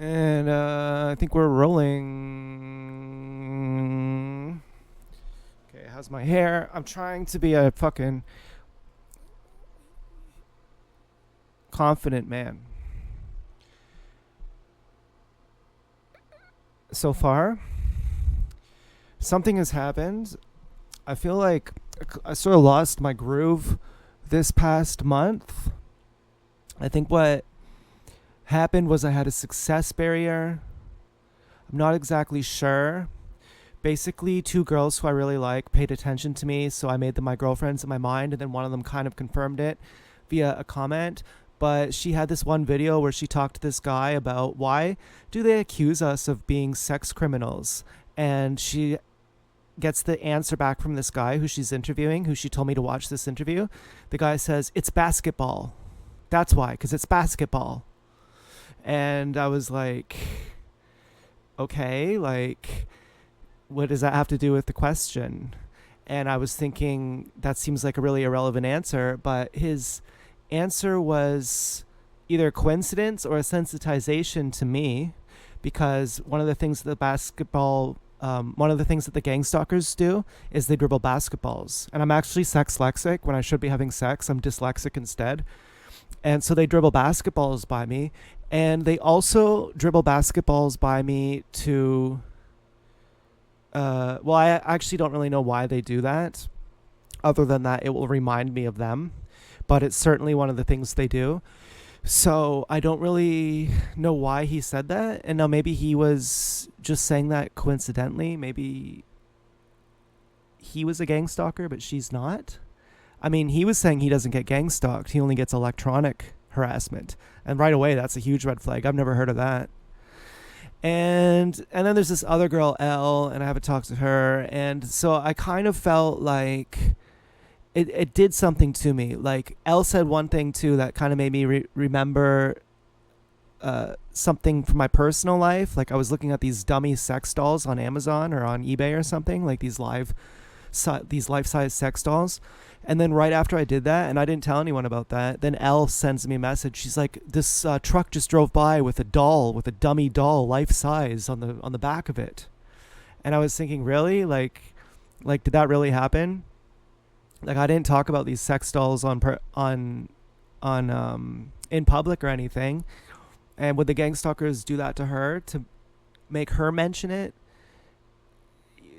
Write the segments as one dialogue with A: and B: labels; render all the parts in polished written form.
A: And I think we're rolling. Okay, how's my hair? I'm trying to be a fucking confident man. So far, something has happened. I feel like I sort of lost my groove this past month. I think what happened was I had a success barrier. I'm not exactly sure. Basically, two girls who I really like paid attention to me, so I made them my girlfriends in my mind, and then one of them kind of confirmed it via a comment. But she had this one video where she talked to this guy about why do they accuse us of being sex criminals? And she gets the answer back from this guy who she's interviewing, who she told me to watch this interview. The guy says, "It's basketball. That's why, because it's basketball." And I was like, okay, like, what does that have to do with the question? And I was thinking that seems like a really irrelevant answer, but his answer was either a coincidence or a sensitization to me, because one of the things that the gang stalkers do is they dribble basketballs. And I'm actually sex lexic when I should be having sex. I'm dyslexic instead. And so they dribble basketballs by me. And they also dribble basketballs by me to well, I actually don't really know why they do that, other than that it will remind me of them. But it's certainly one of the things they do. So I don't really know why he said that. And now maybe he was just saying that coincidentally. Maybe he was a gang stalker, but she's not. I mean, he was saying he doesn't get gang stalked. He only gets electronic harassment. And right away, that's a huge red flag. I've never heard of that. And then there's this other girl, Elle, and I haven't talked to her. And so I kind of felt like it did something to me. Like, Elle said one thing, too, that kind of made me remember something from my personal life. Like, I was looking at these dummy sex dolls on Amazon or on eBay or something, like these life-size sex dolls. And then right after I did that, and I didn't tell anyone about that, then Elle sends me a message. She's like, "This truck just drove by with a doll, with a dummy doll, life size, on the back of it." And I was thinking, really, like did that really happen? Like, I didn't talk about these sex dolls on in public or anything. And would the gang stalkers do that to her to make her mention it?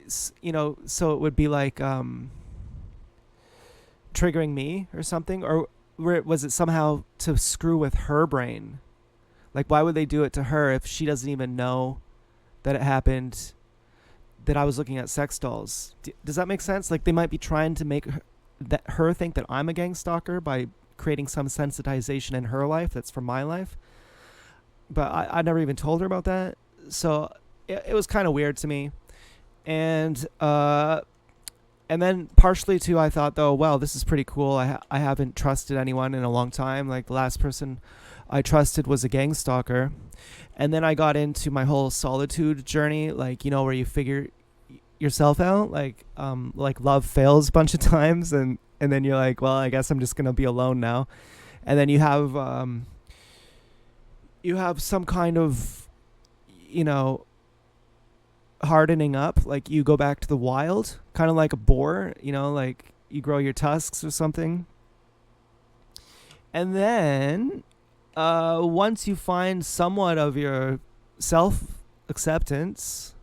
A: So it would be like triggering me or something, or was it somehow to screw with her brain? Like, why would they do it to her if she doesn't even know that it happened, that I was looking at sex dolls? Does that make sense? Like, they might be trying to make her think that I'm a gang stalker by creating some sensitization in her life that's from my life. But I never even told her about that. So it was kind of weird to me. And then partially too, I thought, though, well, this is pretty cool. I haven't trusted anyone in a long time. Like, the last person I trusted was a gang stalker. And then I got into my whole solitude journey, like, where you figure yourself out, like love fails a bunch of times, and then you're like, well, I guess I'm just gonna be alone now. And then you have some kind of, hardening up, like you go back to the wild, kind of like a boar, like you grow your tusks or something. And then once you find somewhat of your self acceptance,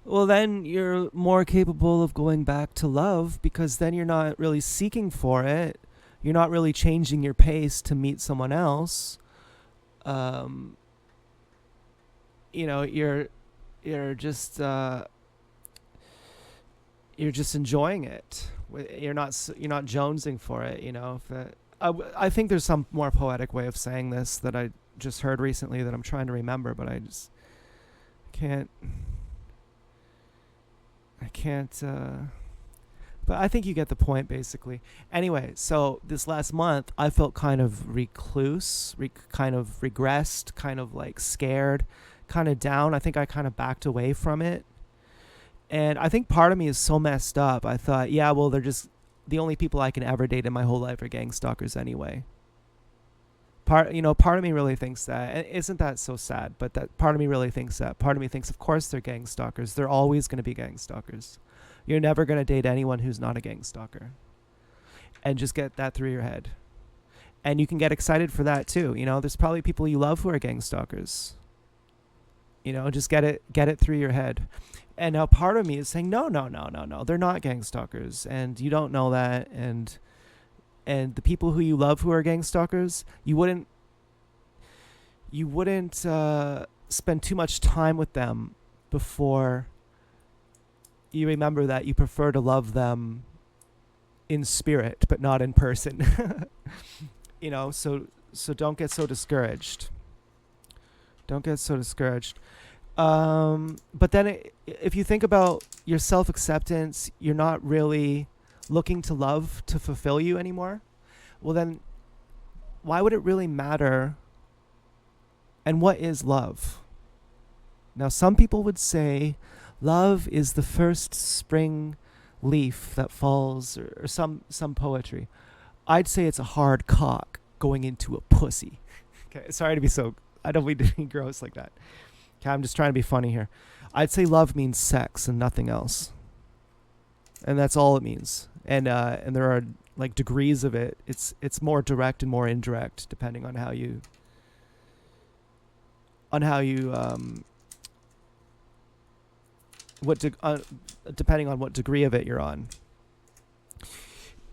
A: well, then you're more capable of going back to love, because then you're not really seeking for it. You're not really changing your pace to meet someone else. Um, you're just you're just enjoying it. You're not jonesing for it. I think there's some more poetic way of saying this that I just heard recently that I'm trying to remember, but I just can't. I can't. But I think you get the point, basically. Anyway, so this last month, I felt kind of recluse, kind of regressed, kind of like scared, kind of down. I think I kind of backed away from it. And I think part of me is so messed up. I thought, yeah, well, they're just the only people I can ever date in my whole life are gang stalkers anyway. Part of me really thinks that. And isn't that so sad? But that part of me really thinks that. Part of me thinks, of course, they're gang stalkers. They're always going to be gang stalkers. You're never going to date anyone who's not a gang stalker. And just get that through your head. And you can get excited for that too. There's probably people you love who are gang stalkers. Just get it through your head. And now part of me is saying, no, they're not gang stalkers, and you don't know that. And the people who you love who are gang stalkers, you wouldn't spend too much time with them before you remember that you prefer to love them in spirit but not in person. So don't get so discouraged. But then if you think about your self-acceptance, you're not really looking to love to fulfill you anymore. Well, then why would it really matter? And what is love? Now, some people would say love is the first spring leaf that falls, or some poetry. I'd say it's a hard cock going into a pussy. Okay, sorry to be so, I don't mean to be gross like that. Okay, I'm just trying to be funny here. I'd say love means sex and nothing else. And that's all it means. And there are like degrees of it. It's more direct and more indirect depending on how you depending on what degree of it you're on.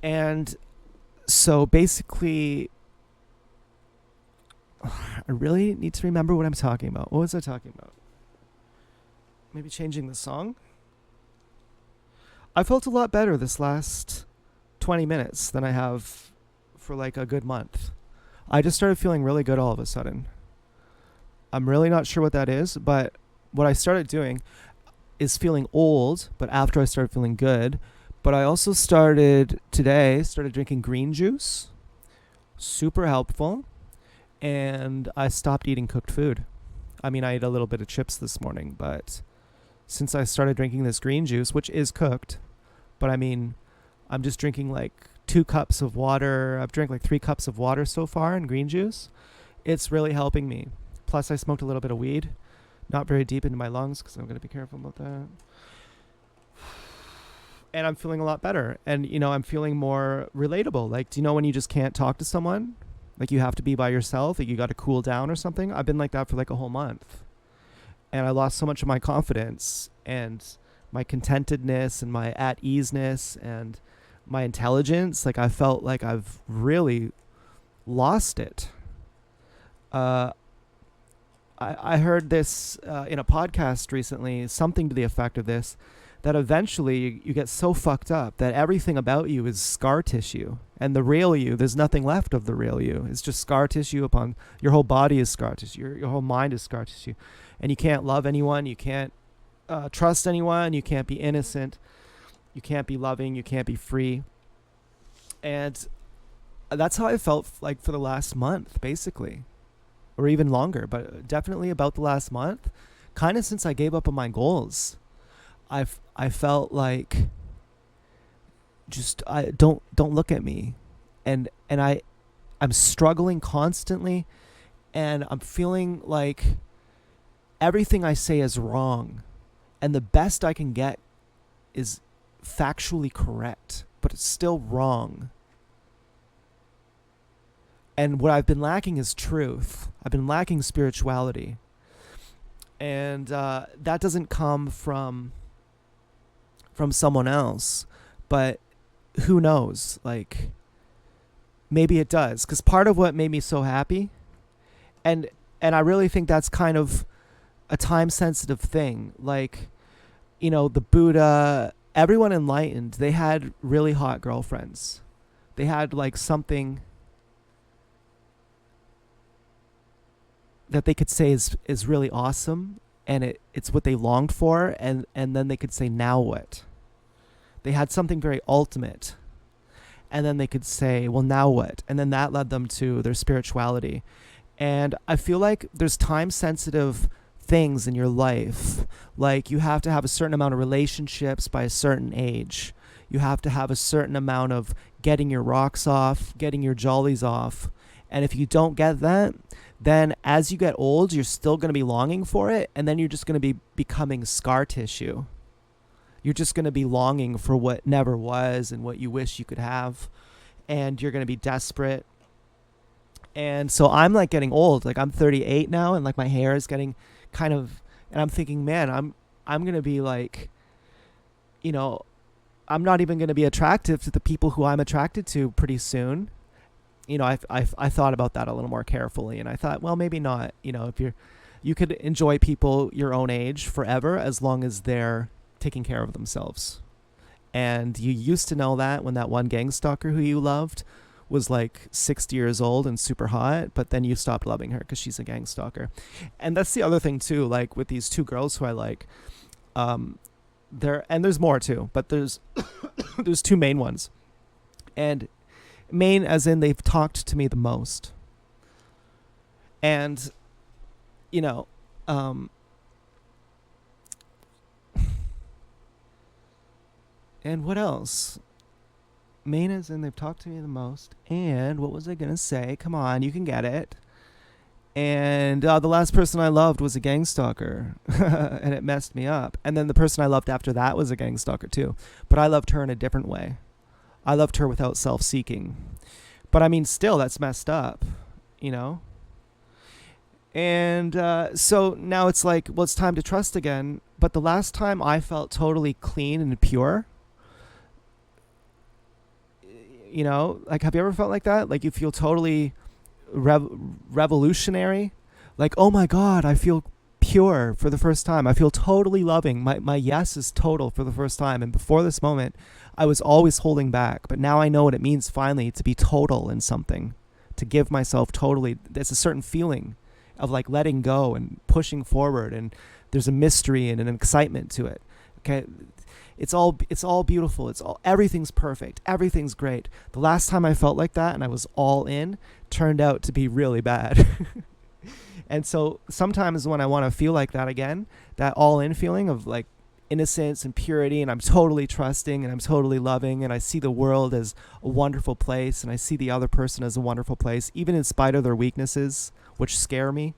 A: And so basically, I really need to remember what I'm talking about. What was I talking about? Maybe changing the song? I felt a lot better this last 20 minutes than I have for like a good month. I just started feeling really good all of a sudden. I'm really not sure what that is, but what I started doing is feeling old, but after I started feeling good. But I also started drinking green juice. Super helpful. And I stopped eating cooked food. I mean, I ate a little bit of chips this morning, but since I started drinking this green juice, which is cooked, but I mean, I'm just drinking like 2 cups of water. I've drank like 3 cups of water so far in green juice. It's really helping me. Plus, I smoked a little bit of weed. Not very deep into my lungs because I'm going to be careful about that. And I'm feeling a lot better. And, I'm feeling more relatable. Like, do you know when you just can't talk to someone? Like, you have to be by yourself. Like, you got to cool down or something. I've been like that for like a whole month. And I lost so much of my confidence and my contentedness and my at-easeness and my intelligence. Like, I felt like I've really lost it. I heard this in a podcast recently, something to the effect of this, that eventually you get so fucked up that everything about you is scar tissue. And the real you, there's nothing left of the real you. It's just scar tissue upon, your whole body is scar tissue. Your whole mind is scar tissue. And you can't love anyone. You can't trust anyone. You can't be innocent. You can't be loving. You can't be free. And that's how I felt like for the last month, basically. Or even longer, but definitely about the last month, kind of since I gave up on my goals. I felt like just don't look at me, and I'm struggling constantly, and I'm feeling like everything I say is wrong, and the best I can get is factually correct, but it's still wrong. And what I've been lacking is truth. I've been lacking spirituality. And that doesn't come from someone else. But who knows? Like, maybe it does. Because part of what made me so happy, and I really think that's kind of a time-sensitive thing. Like, the Buddha, everyone enlightened, they had really hot girlfriends. They had, like, something that they could say is really awesome, and it's what they longed for, and then they could say, now what? They had something very ultimate, and then they could say, well, now what? And then that led them to their spirituality. And I feel like there's time-sensitive things in your life. Like, you have to have a certain amount of relationships by a certain age. You have to have a certain amount of getting your rocks off, getting your jollies off, And if you don't get that, then as you get old, you're still going to be longing for it. And then you're just going to be becoming scar tissue. You're just going to be longing for what never was and what you wish you could have. And you're going to be desperate. And so I'm like getting old. Like I'm 38 now, and like my hair is getting kind of, and I'm thinking, man, I'm going to be like, you know, I'm not even going to be attractive to the people who I'm attracted to pretty soon. You know, I thought about that a little more carefully, and I thought, well, maybe not. You know, if you could enjoy people your own age forever as long as they're taking care of themselves. And you used to know that when that one gang stalker who you loved was like 60 years old and super hot, but then you stopped loving her because she's a gang stalker. And that's the other thing too, like with these two girls who I like, there's more too, but there's there's two main ones. And main as in they've talked to me the most. And, you know, and what else? Main as in they've talked to me the most. And what was I going to say? Come on, you can get it. And the last person I loved was a gang stalker. And it messed me up. And then the person I loved after that was a gang stalker too. But I loved her in a different way. I loved her without self-seeking. But I mean, still, that's messed up, you know? And so now it's like, well, it's time to trust again. But the last time I felt totally clean and pure, you know, like, have you ever felt like that? Like you feel totally revolutionary? Like, oh my God, I feel pure for the first time. I feel totally loving. My yes is total for the first time. And before this moment, I was always holding back. But now I know what it means finally to be total in something, to give myself totally. There's a certain feeling of like letting go and pushing forward. And there's a mystery and an excitement to it. Okay. It's all beautiful. Everything's perfect. Everything's great. The last time I felt like that and I was all in turned out to be really bad. And so sometimes when I want to feel like that again, that all in feeling of like innocence and purity, and I'm totally trusting and I'm totally loving, and I see the world as a wonderful place, and I see the other person as a wonderful place, even in spite of their weaknesses, which scare me,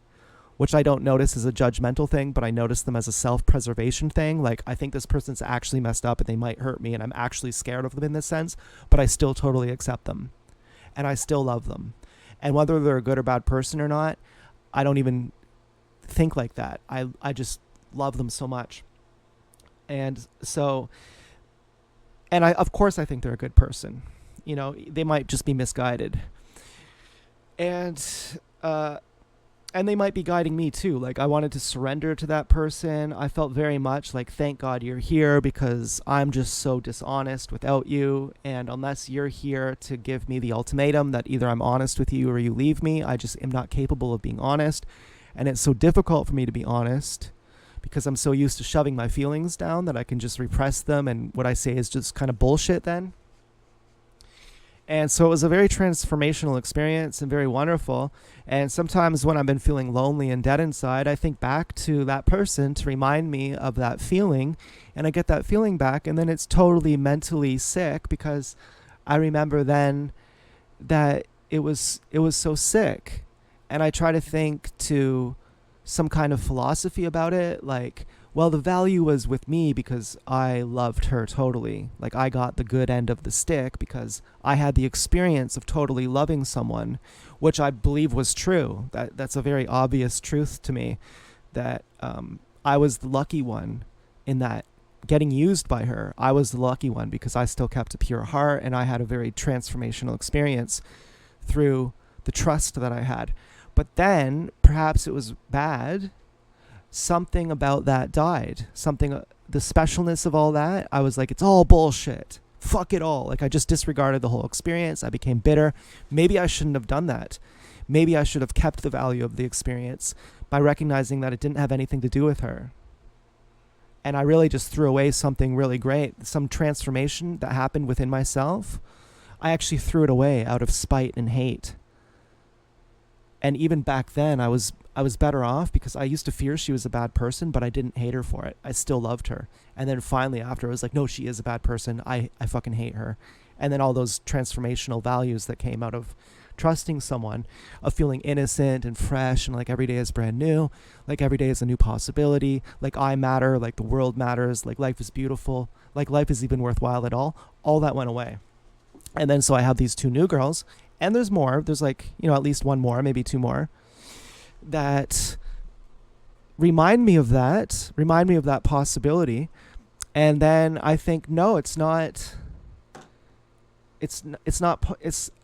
A: which I don't notice as a judgmental thing, but I notice them as a self-preservation thing. Like, I think this person's actually messed up and they might hurt me, and I'm actually scared of them in this sense, but I still totally accept them. And I still love them. And whether they're a good or bad person or not, I don't even think like that. I just love them so much. And so, and of course I think they're a good person. You know, they might just be misguided. And they might be guiding me too. Like, I wanted to surrender to that person. I felt very much like, thank God you're here, because I'm just so dishonest without you. And unless you're here to give me the ultimatum that either I'm honest with you or you leave me, I just am not capable of being honest. And it's so difficult for me to be honest because I'm so used to shoving my feelings down that I can just repress them. And what I say is just kind of bullshit then. And so it was a very transformational experience and very wonderful. And sometimes when I've been feeling lonely and dead inside, I think back to that person to remind me of that feeling. And I get that feeling back. And then it's totally mentally sick because I remember then that it was so sick. And I try to think to some kind of philosophy about it, like, well, the value was with me because I loved her totally. Like, I got the good end of the stick because I had the experience of totally loving someone, which I believe was true. That's a very obvious truth to me, that I was the lucky one in that getting used by her. I was the lucky one because I still kept a pure heart, and I had a very transformational experience through the trust that I had. But then, perhaps it was bad, something about that died. Something, the specialness of all that, I was like, it's all bullshit. Fuck it all. Like, I just disregarded the whole experience. I became bitter. Maybe I shouldn't have done that. Maybe I should have kept the value of the experience by recognizing that it didn't have anything to do with her. And I really just threw away something really great, some transformation that happened within myself. I actually threw it away out of spite and hate. And even back then, I was better off because I used to fear she was a bad person, but I didn't hate her for it. I still loved her. And then finally after, I was like, no, she is a bad person. I fucking hate her. And then all those transformational values that came out of trusting someone, of feeling innocent and fresh and like every day is brand new, like every day is a new possibility, like I matter, like the world matters, like life is beautiful, like life is even worthwhile at all that went away. And then so I have these two new girls, and there's more, there's like, you know, at least one more, maybe two more, that remind me of that possibility. And then I think, no,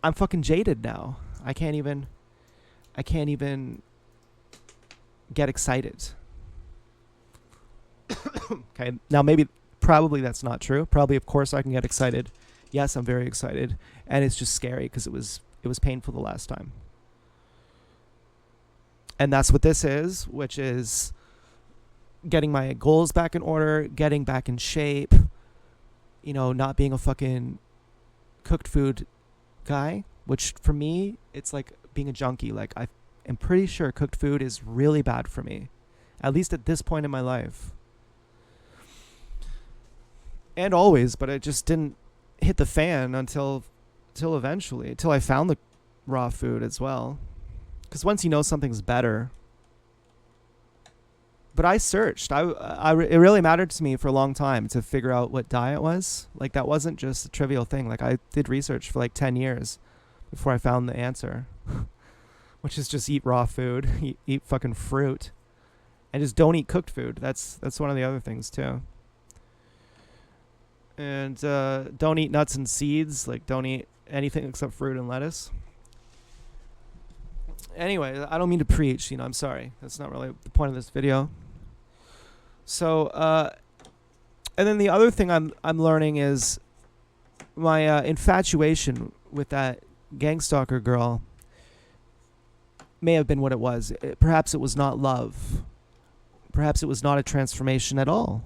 A: I'm fucking jaded now. I can't even get excited. Okay, now probably that's not true. Probably, of course, I can get excited. Yes, I'm very excited, and it's just scary because it was painful the last time. And that's what this is, which is getting my goals back in order, getting back in shape, you know, not being a fucking cooked food guy, which for me, it's like being a junkie. Like, I am pretty sure cooked food is really bad for me, at least at this point in my life. And always, but it just didn't hit the fan until eventually, until I found the raw food as well. Because once you know something's better. But I searched. It really mattered to me for a long time to figure out what diet was. Like, that wasn't just a trivial thing. Like, I did research for like 10 years before I found the answer. Which is just eat raw food, eat fucking fruit, and just don't eat cooked food. That's one of the other things too. And don't eat nuts and seeds. Like, don't eat anything except fruit and lettuce. Anyway, I don't mean to preach, you know, I'm sorry. That's not really the point of this video. So, and then the other thing I'm learning is my infatuation with that gang stalker girl may have been what it was. Perhaps it was not love. Perhaps it was not a transformation at all.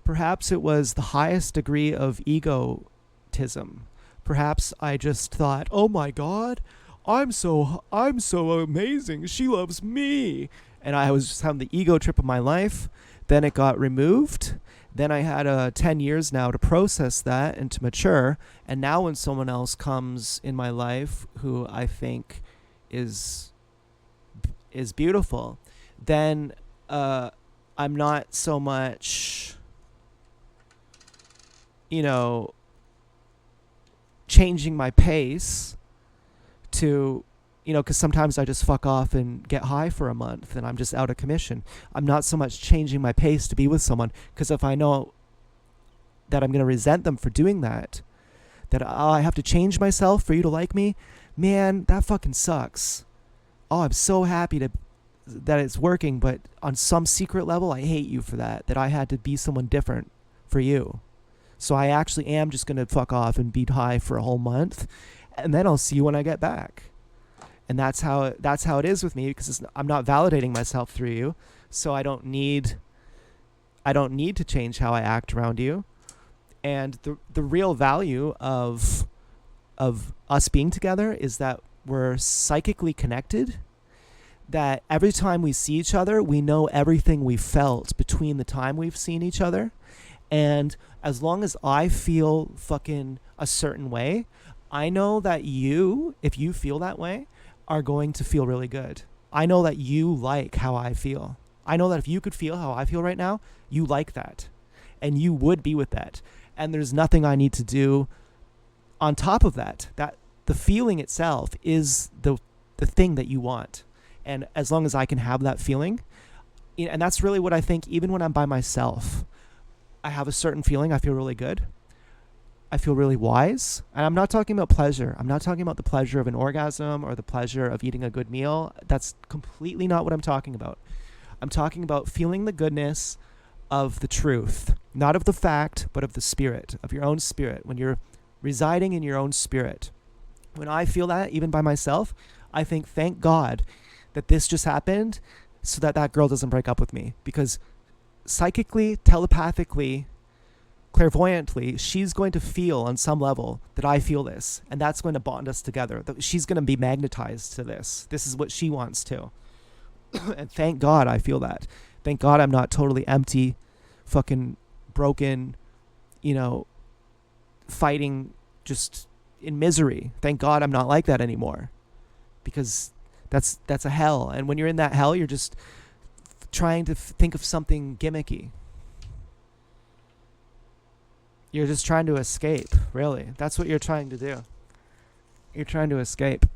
A: Perhaps it was the highest degree of egotism. Perhaps I just thought, oh my God, I'm so amazing. She loves me. And I was just having the ego trip of my life. Then it got removed. Then I had 10 years now to process that and to mature. And now when someone else comes in my life who I think is beautiful, then I'm not so much, you know, changing my pace to, you know, because sometimes I just fuck off and get high for a month and I'm just out of commission. I'm not so much changing my pace to be with someone, because if I know that I'm going to resent them for doing that I have to change myself for you to like me, man, that fucking sucks. Oh, I'm so happy that it's working, but on some secret level, I hate you for that I had to be someone different for you. So I actually am just going to fuck off and be high for a whole month, and then I'll see you when I get back. And that's how it is with me, because I'm not validating myself through you, so I don't need to change how I act around you. And the real value of us being together is that we're psychically connected, that every time we see each other, we know everything we felt between the time we've seen each other. And as long as I feel fucking a certain way, I know that you, if you feel that way, are going to feel really good. I know that you like how I feel. I know that if you could feel how I feel right now, you like that. And you would be with that. And there's nothing I need to do on top of that. That the feeling itself is the thing that you want. And as long as I can have that feeling, and that's really what I think, even when I'm by myself, I have a certain feeling. I feel really good. I feel really wise. And I'm not talking about pleasure. I'm not talking about the pleasure of an orgasm or the pleasure of eating a good meal. That's completely not what I'm talking about. I'm talking about feeling the goodness of the truth, not of the fact, but of the spirit, of your own spirit, when you're residing in your own spirit. When I feel that, even by myself, I think, thank God that this just happened so that girl doesn't break up with me. Because psychically, telepathically, clairvoyantly, she's going to feel on some level that I feel this, and that's going to bond us together. She's going to be magnetized to this. This is what she wants to. And thank God I feel that. Thank God I'm not totally empty, fucking broken, you know, fighting just in misery. Thank God I'm not like that anymore. because that's a hell. And when you're in that hell, you're just trying to think of something gimmicky. You're just trying to escape, really. That's what you're trying to do. You're trying to escape.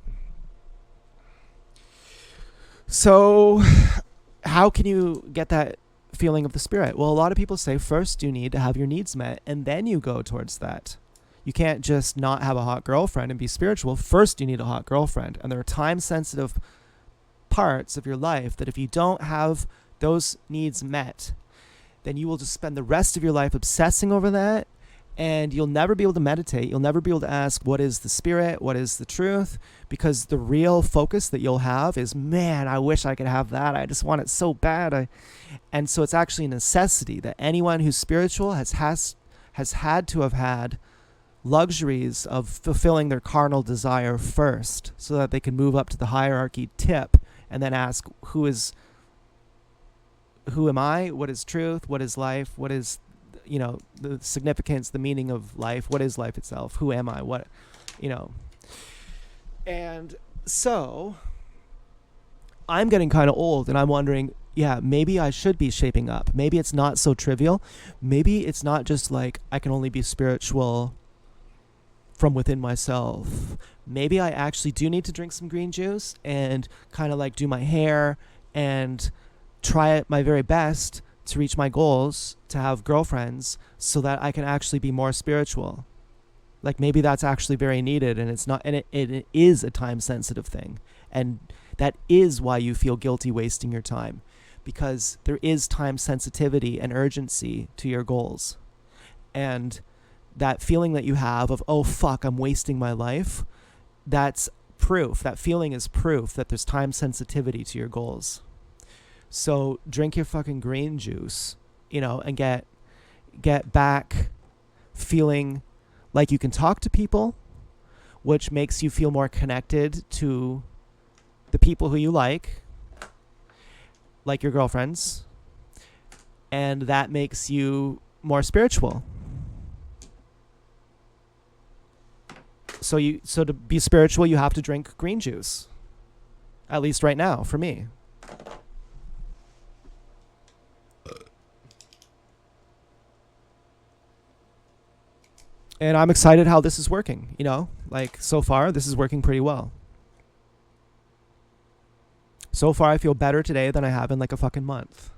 A: So how can you get that feeling of the spirit? Well, a lot of people say first you need to have your needs met, and then you go towards that. You can't just not have a hot girlfriend and be spiritual. First you need a hot girlfriend. And there are time-sensitive parts of your life that if you don't have those needs met, then you will just spend the rest of your life obsessing over that, and you'll never be able to meditate. You'll never be able to ask, what is the spirit? What is the truth? Because the real focus that you'll have is, man, I wish I could have that. I just want it so bad. And so it's actually a necessity that anyone who's spiritual has had to have had luxuries of fulfilling their carnal desire first, so that they can move up to the hierarchy tip and then ask, who am I? What is truth? What is life? What is, the significance, the meaning of life? What is life itself? Who am I? What, And so I'm getting kind of old, and I'm wondering, yeah, maybe I should be shaping up. Maybe it's not so trivial. Maybe it's not just like I can only be spiritual from within myself. Maybe I actually do need to drink some green juice and kind of like do my hair and try my very best to reach my goals, to have girlfriends, so that I can actually be more spiritual. Like maybe that's actually very needed, and it's not, and it is a time sensitive thing. And that is why you feel guilty wasting your time, because there is time sensitivity and urgency to your goals. And that feeling that you have of, oh fuck, I'm wasting my life, that's proof. That feeling is proof that there's time sensitivity to your goals. So drink your fucking green juice, and get back feeling like you can talk to people, which makes you feel more connected to the people who you like your girlfriends, and that makes you more spiritual. So to be spiritual, you have to drink green juice. At least right now, for me. And I'm excited how this is working, so far this is working pretty well. So far I feel better today than I have in like a fucking month.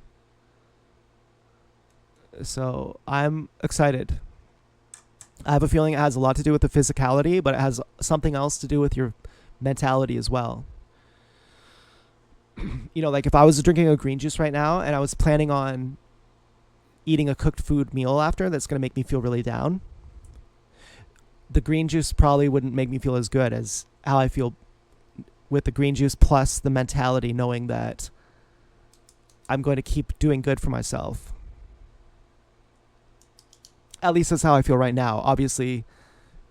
A: So I'm excited. I have a feeling it has a lot to do with the physicality, but it has something else to do with your mentality as well. Like if I was drinking a green juice right now and I was planning on eating a cooked food meal after that's going to make me feel really down, the green juice probably wouldn't make me feel as good as how I feel with the green juice, plus the mentality knowing that I'm going to keep doing good for myself. At least that's how I feel right now. Obviously,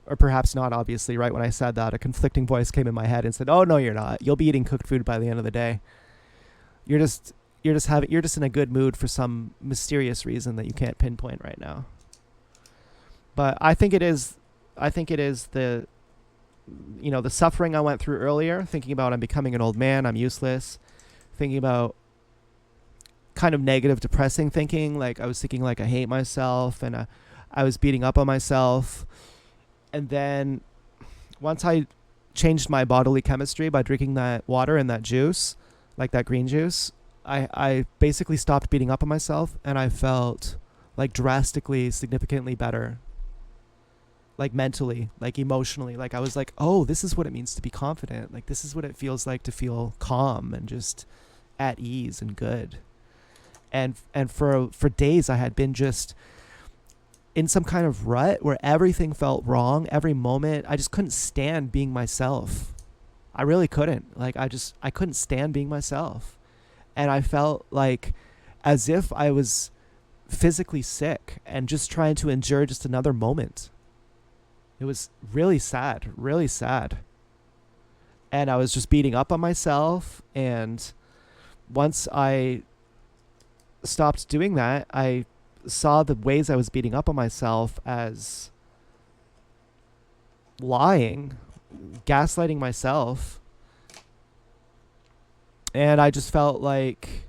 A: or perhaps not obviously, right when I said that, a conflicting voice came in my head and said, oh no, you're not. You'll be eating cooked food by the end of the day. You're just in a good mood for some mysterious reason that you can't pinpoint right now. But I think it is the suffering I went through earlier, thinking about I'm becoming an old man, I'm useless, thinking about kind of negative, depressing thinking. Like I was thinking like I hate myself, and I was beating up on myself. And then once I changed my bodily chemistry by drinking that water and that juice, like that green juice, I basically stopped beating up on myself, and I felt like drastically, significantly better. Like mentally, like emotionally, like I was like, oh, this is what it means to be confident. Like this is what it feels like to feel calm and just at ease and good. And for days I had been just in some kind of rut where everything felt wrong. Every moment, I just couldn't stand being myself. I really couldn't. Like I couldn't stand being myself. And I felt like as if I was physically sick and just trying to endure just another moment. It was really sad, really sad. And I was just beating up on myself. And once I stopped doing that, I saw the ways I was beating up on myself as lying, gaslighting myself, and I just felt like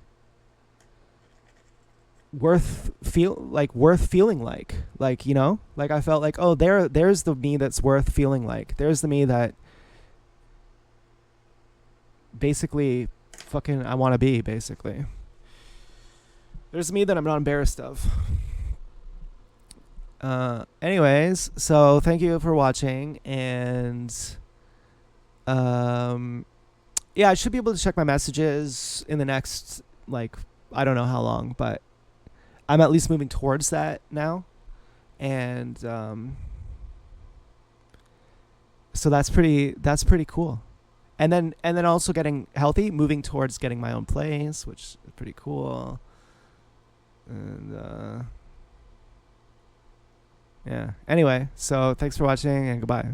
A: worth feeling like, you know, like I felt like, oh, there's the me that's worth feeling like. There's the me that basically fucking I want to be, basically. There's me that I'm not embarrassed of. Anyways, so thank you for watching, and yeah, I should be able to check my messages in the next, like, I don't know how long, but I'm at least moving towards that now. And so that's pretty cool. And then also getting healthy, moving towards getting my own place, which is pretty cool. And yeah. Anyway, so thanks for watching, and goodbye.